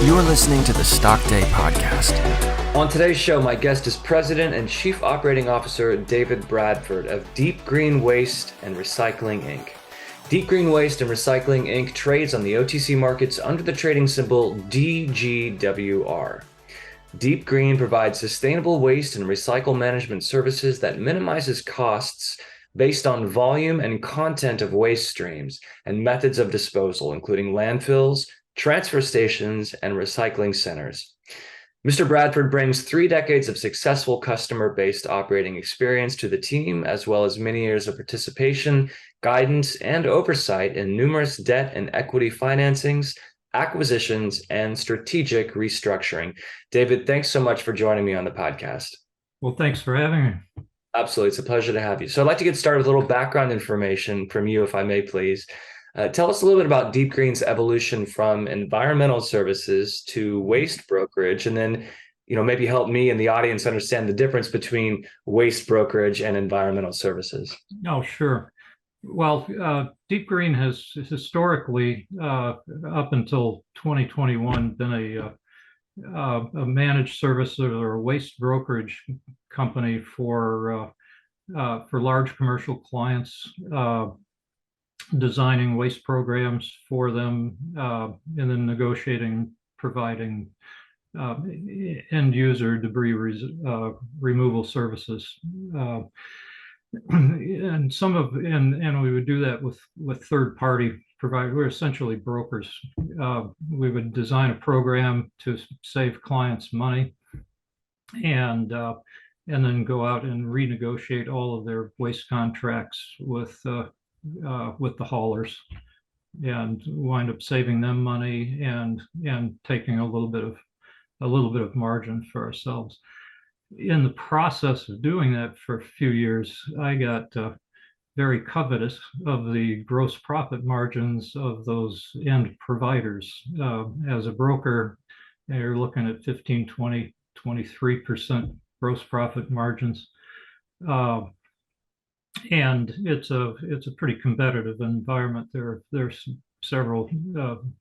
You're listening to the Stock Day Podcast. On today's show, my guest is President and Chief Operating Officer David Bradford of Deep Green Waste and Recycling, Inc. Deep Green Waste and Recycling, Inc. trades on the OTC markets under the trading symbol DGWR. Deep Green provides sustainable waste and recycle management services that minimizes costs based on volume and content of waste streams and methods of disposal, including landfills, transfer stations, and recycling centers. Mr. Bradford brings 3 decades of successful customer-based operating experience to the team, as well as many years of participation, guidance, and oversight in numerous debt and equity financings, acquisitions, and strategic restructuring. David, thanks so much for joining me on the podcast. Well, thanks for having me. Absolutely. It's a pleasure to have you. So I'd like to get started with a little background information from you, if I may, please. Tell us a little bit about Deep Green's evolution from environmental services to waste brokerage, and then, maybe help me and the audience understand the difference between waste brokerage and environmental services. Oh, sure. Well, Deep Green has historically, up until 2021, been a managed service or a waste brokerage company for large commercial clients, designing waste programs for them, and then negotiating, providing end user debris removal services. And we would do that with third party providers. We're essentially brokers. We would design a program to save clients money, and then go out and renegotiate all of their waste contracts with the haulers, and wind up saving them money and taking a little bit of margin for ourselves. In the process of doing that for a few years, I got very covetous of the gross profit margins of those end providers. As a broker, you're looking at 15, 20, 23% gross profit margins. And it's a pretty competitive environment. There's several,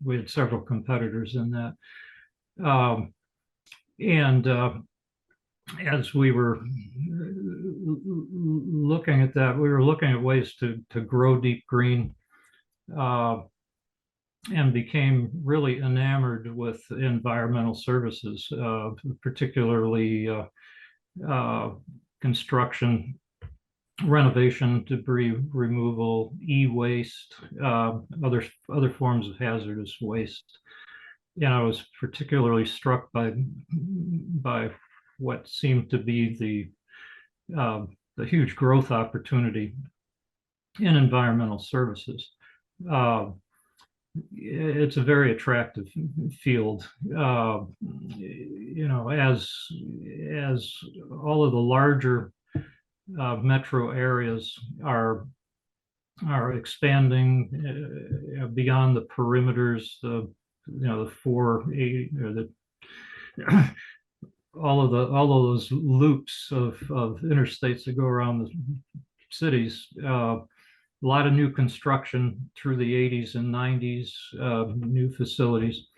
we had several competitors in that. As we were looking at that, we were looking at ways to grow Deep Green, and became really enamored with environmental services, particularly construction, renovation, debris removal, e-waste, other forms of hazardous waste. And I was particularly struck by what seemed to be the huge growth opportunity in environmental services. It's a very attractive field. As all of the larger metro areas are expanding beyond the perimeters, the 480 or the all of those loops of interstates that go around the cities. A lot of new construction through the 80s and 90s, new facilities.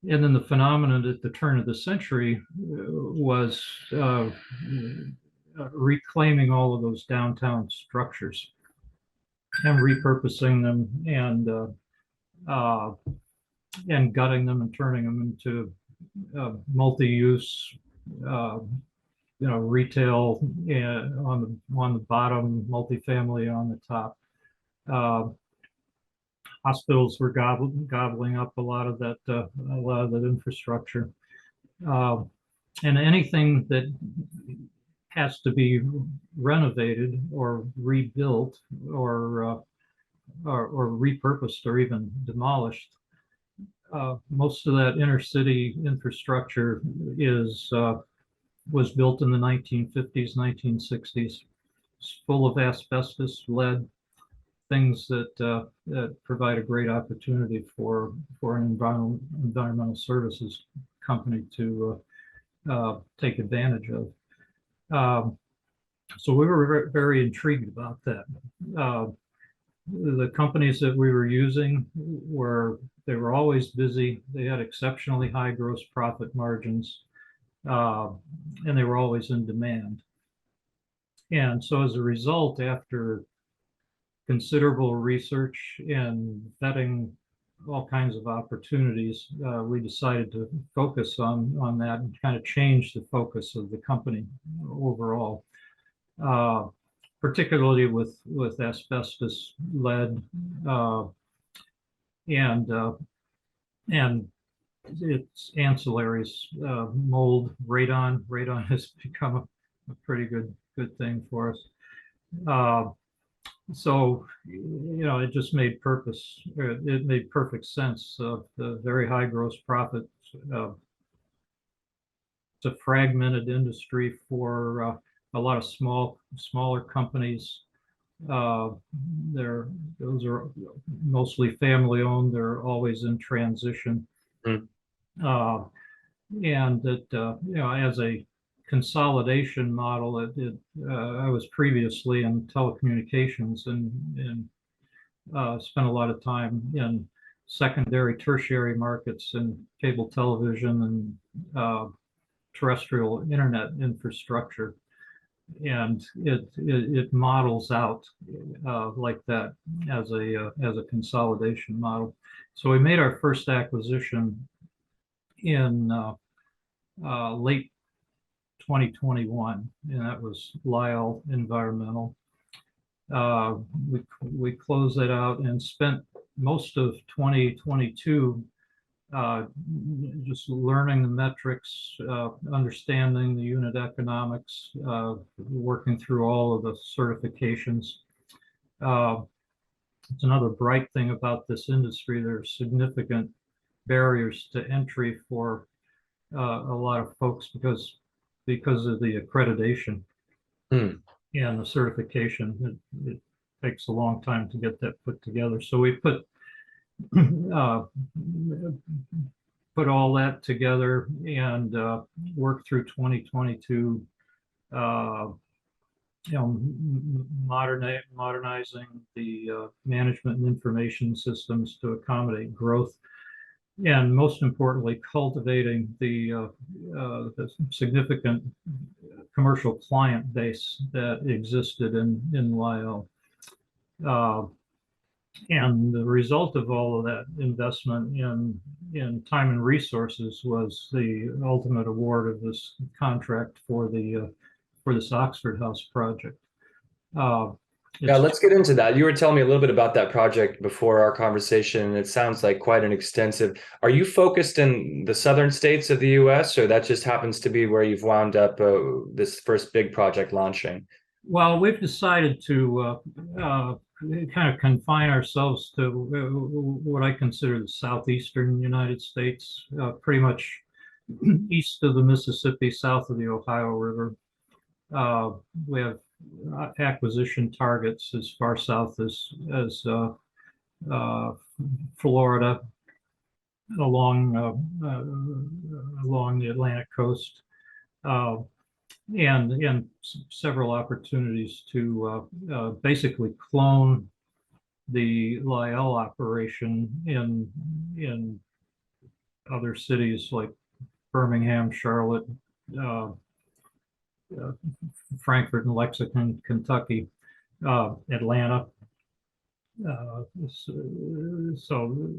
And then the phenomenon at the turn of the century was reclaiming all of those downtown structures and repurposing them, and gutting them and turning them into multi-use, retail on the bottom, multifamily on the top. Hospitals were gobbling up a lot of that infrastructure, and anything that has to be renovated or rebuilt or repurposed or even demolished. Most of that intercity infrastructure was built in the 1950s, 1960s. It's full of asbestos, lead, things that provide a great opportunity for an environmental services company to take advantage of. So we were very intrigued about that. The companies that we were using were they were always busy. They had exceptionally high gross profit margins, and they were always in demand. And so as a result, after considerable research and vetting all kinds of opportunities, we decided to focus on that and kind of change the focus of the company overall, particularly with asbestos, lead, and its ancillaries, mold, radon. Radon has become a pretty good thing for us. So, it just made it made perfect sense of the very high gross profit. It's a fragmented industry for a lot of smaller companies. Those are mostly family owned. They're always in transition. Mm. And that, as a consolidation model, I was previously in telecommunications and spent a lot of time in secondary, tertiary markets and cable television and terrestrial internet infrastructure. And it models out like that as a consolidation model. So we made our first acquisition in late 2021, and that was Lyle Environmental. We closed that out and spent most of 2022 just learning the metrics, understanding the unit economics, working through all of the certifications. It's another bright thing about this industry. There are significant barriers to entry for a lot of folks because of the accreditation and the certification. It takes a long time to get that put together. So we put all that together and worked through 2022, modernizing the management and information systems to accommodate growth, and most importantly, cultivating the significant commercial client base that existed in Lyle. And the result of all of that investment in time and resources was the ultimate award of this contract for this Oxford House project. Yeah, let's get into that. You were telling me a little bit about that project before our conversation. It sounds like quite an extensive. Are you focused in the southern states of the U.S., or that just happens to be where you've wound up this first big project launching? Well, we've decided to kind of confine ourselves to what I consider the southeastern United States, pretty much east of the Mississippi, south of the Ohio River. We have acquisition targets as far south as Florida, along the Atlantic coast, and several opportunities to basically clone the Lyle operation in other cities like Birmingham, Charlotte, Frankfort and Lexington, Kentucky, Atlanta. So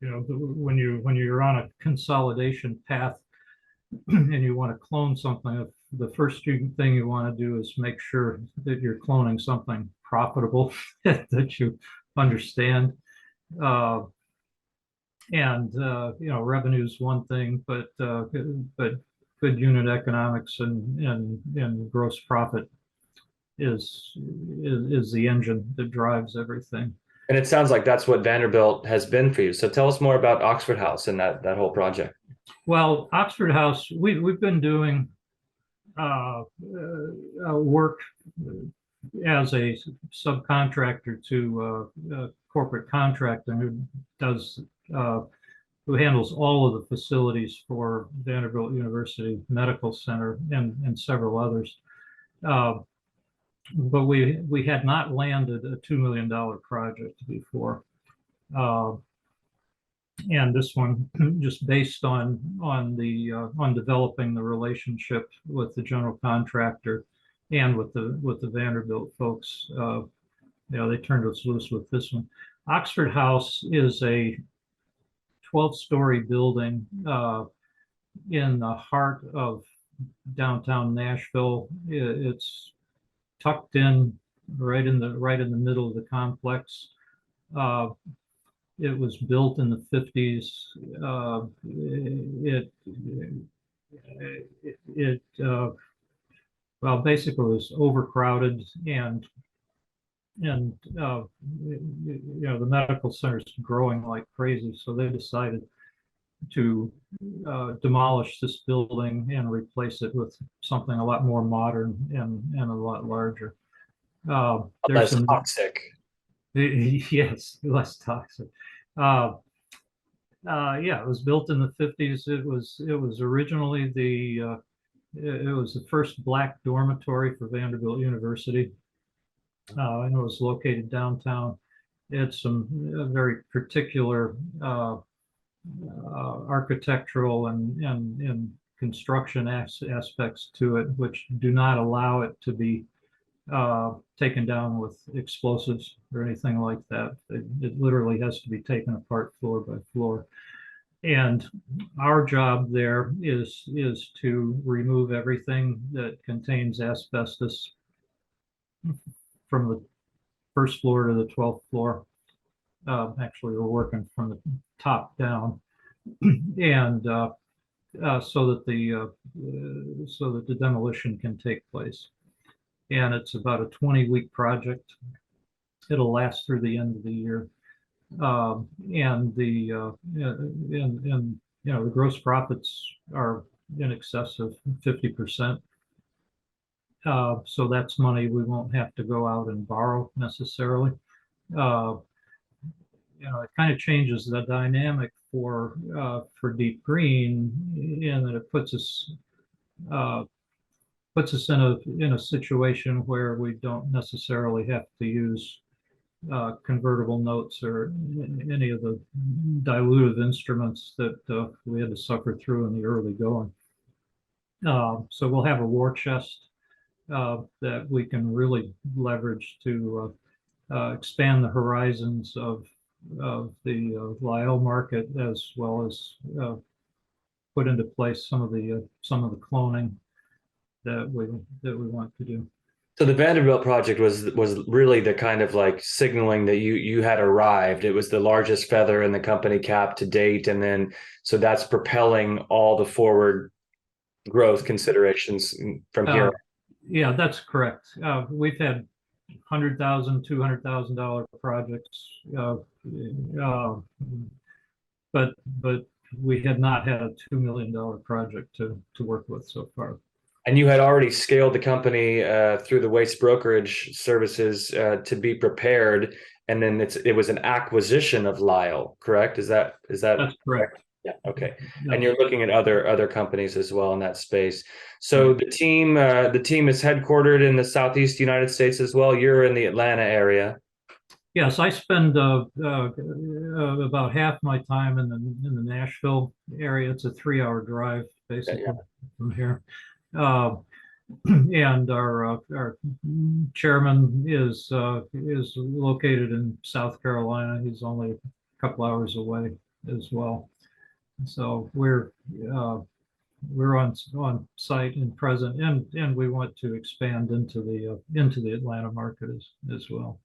when you're on a consolidation path and you want to clone something, the first thing you want to do is make sure that you're cloning something profitable that you understand. Revenue is one thing, but good unit economics and gross profit is the engine that drives everything. And it sounds like that's what Vanderbilt has been for you. So tell us more about Oxford House and that whole project. Well, Oxford House, we've been doing work as a subcontractor to corporate contractor who handles all of the facilities for Vanderbilt University Medical Center and several others. But we had not landed a $2 million project before. And this one just based on on developing the relationship with the general contractor and with the Vanderbilt folks. They turned us loose with this one. Oxford House is a 12-story building in the heart of downtown Nashville. It's tucked in right in the middle of the complex. Uh, it was built in the 50s. It well, basically was overcrowded, and the medical center is growing like crazy, so they decided to demolish this building and replace it with something a lot more modern and a lot larger. There's Less some toxic. yes, less toxic. Uh, yeah, it was built in the 50s. It was originally it was the first black dormitory for Vanderbilt University. And it was located downtown. It had some very particular architectural and construction aspects to it, which do not allow it to be taken down with explosives or anything like that. It literally has to be taken apart floor by floor. And our job there is to remove everything that contains asbestos from the first floor to the 12th floor. Actually, we're working from the top down, and so that the demolition can take place. And it's about a 20-week project. It'll last through the end of the year, and the gross profits are in excess of 50%. So that's money we won't have to go out and borrow necessarily. It kind of changes the dynamic for Deep Green, in that it puts us in a situation where we don't necessarily have to use convertible notes or any of the dilutive instruments that we had to suffer through in the early going. So we'll have a war chest that we can really leverage to expand the horizons of the Lyell market, as well as put into place some of the cloning that we want to do. So the Vanderbilt project was really the kind of like signaling that you had arrived. It was the largest feather in the company cap to date, and then so that's propelling all the forward growth considerations from here. Yeah, that's correct. We've had $100,000, $200,000 projects, but we had not had a $2 million project to work with so far. And you had already scaled the company through the waste brokerage services to be prepared, and then it was an acquisition of Lyell, correct? That's correct? Yeah. Okay. Yeah. And you're looking at other companies as well in that space. So the team is headquartered in the Southeast United States as well. You're in the Atlanta area. Yes, I spend about half my time in the Nashville area. It's a 3-hour drive basically from here. And our chairman is located in South Carolina. He's only a couple hours away as well. So we're on site and present, and we want to expand into the Atlanta market as well.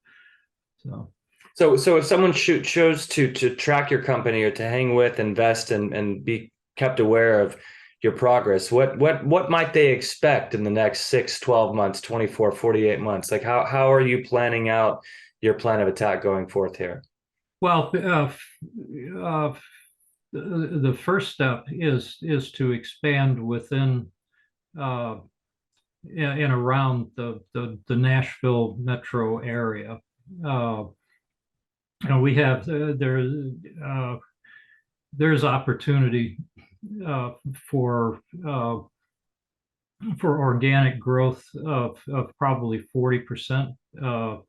So if someone chose to track your company or to hang with, invest, and be kept aware of your progress, what might they expect in the next 6, 12 months, 24, 48 months? Like how are you planning out your plan of attack going forth here? Well, the first step is to expand within and around the Nashville metro area. We have there's opportunity for organic growth of probably 40%,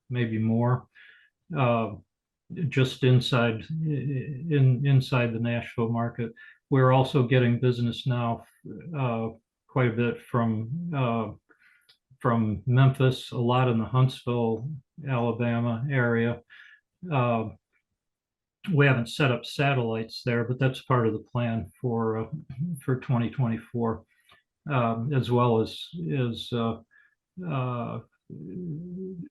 maybe more. just inside the Nashville market. We're also getting business now quite a bit from Memphis, a lot in the Huntsville, Alabama area. We haven't set up satellites there, but that's part of the plan for 2024, as well as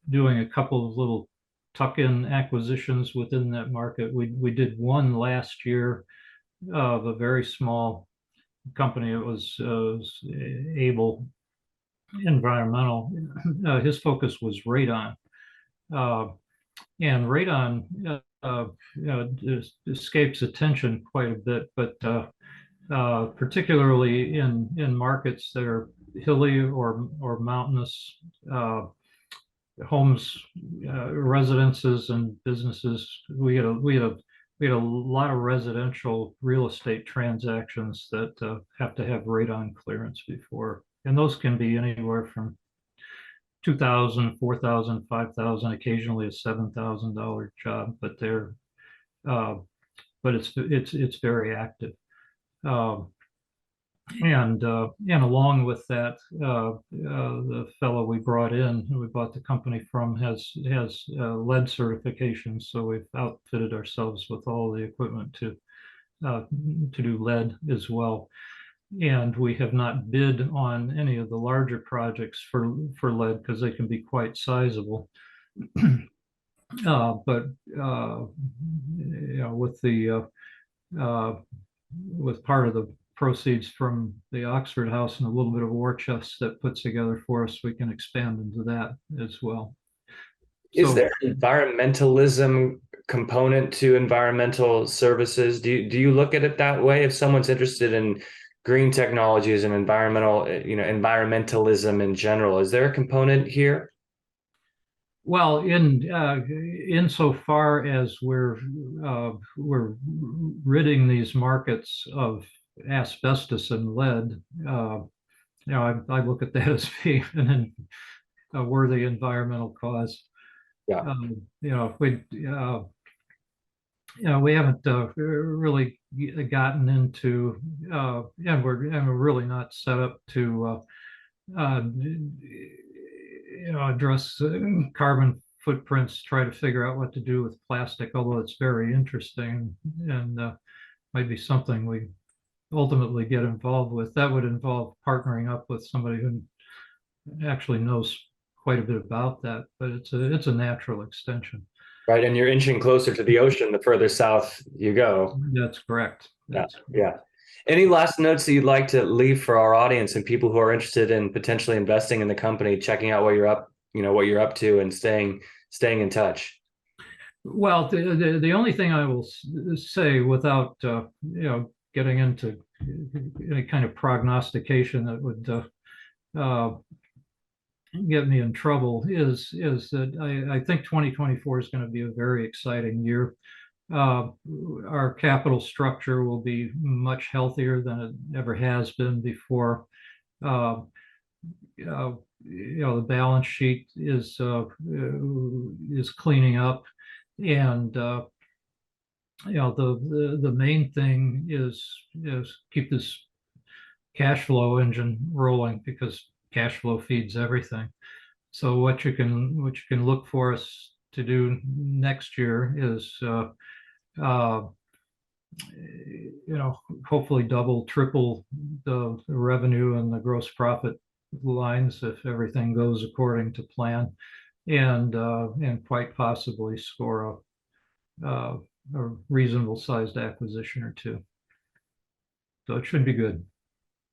doing a couple of little tuck-in acquisitions within that market. We did one last year of a very small company. It was Able Environmental. His focus was radon, and radon escapes attention quite a bit, but particularly in markets that are hilly or mountainous, homes, residences, and businesses. We had a lot of residential real estate transactions that have to have radon clearance before, and those can be anywhere from $2,000, $4,000, $5,000, occasionally a $7,000 job, but it's very active. And along with that, the fellow we brought in, who we bought the company from, has lead certification. So we've outfitted ourselves with all the equipment to do lead as well. And we have not bid on any of the larger projects for lead because they can be quite sizable. But with part of the proceeds from the Oxford House and a little bit of war chest that puts together for us, we can expand into that as well. Is there an environmentalism component to environmental services? Do you look at it that way? If someone's interested in green technologies and environmentalism in general, is there a component here? Well, insofar as we're ridding these markets of asbestos and lead, I look at that as being a worthy environmental cause. Yeah. We haven't really gotten into, and we're really not set up to address carbon footprints, try to figure out what to do with plastic, although it's very interesting and might be something we ultimately get involved with. That would involve partnering up with somebody who actually knows quite a bit about that, but it's a natural extension. Right, and you're inching closer to the ocean the further south you go. That's correct. Yeah. Any last notes that you'd like to leave for our audience and people who are interested in potentially investing in the company, checking out what you're up to, and staying in touch? Well, the only thing I will say, without getting into any kind of prognostication that would get me in trouble, is that I think 2024 is going to be a very exciting year. Our capital structure will be much healthier than it ever has been before. The balance sheet is cleaning up, and the main thing is keep this cash flow engine rolling, because cash flow feeds everything. So what you can look for us to do next year is hopefully double, triple the revenue and the gross profit lines if everything goes according to plan, and quite possibly score a reasonable sized acquisition or two. So it should be good.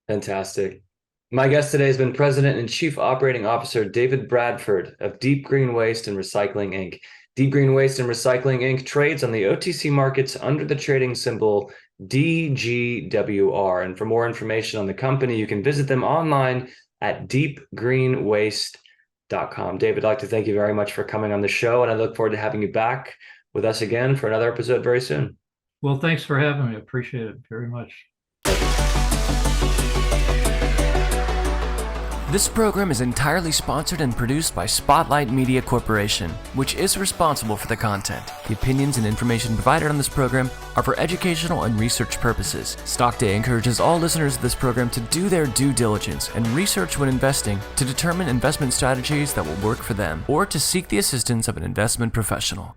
Fantastic. My guest today has been President and Chief Operating Officer David Bradford of Deep Green Waste and Recycling, Inc. Deep Green Waste and Recycling, Inc. trades on the OTC markets under the trading symbol DGWR. And for more information on the company, you can visit them online at deepgreenwaste.com. David, I'd like to thank you very much for coming on the show, and I look forward to having you back with us again for another episode very soon. Well, thanks for having me. I appreciate it very much. This program is entirely sponsored and produced by Spotlight Media Corporation, which is responsible for the content. The opinions and information provided on this program are for educational and research purposes. Stock Day encourages all listeners of this program to do their due diligence and research when investing to determine investment strategies that will work for them, or to seek the assistance of an investment professional.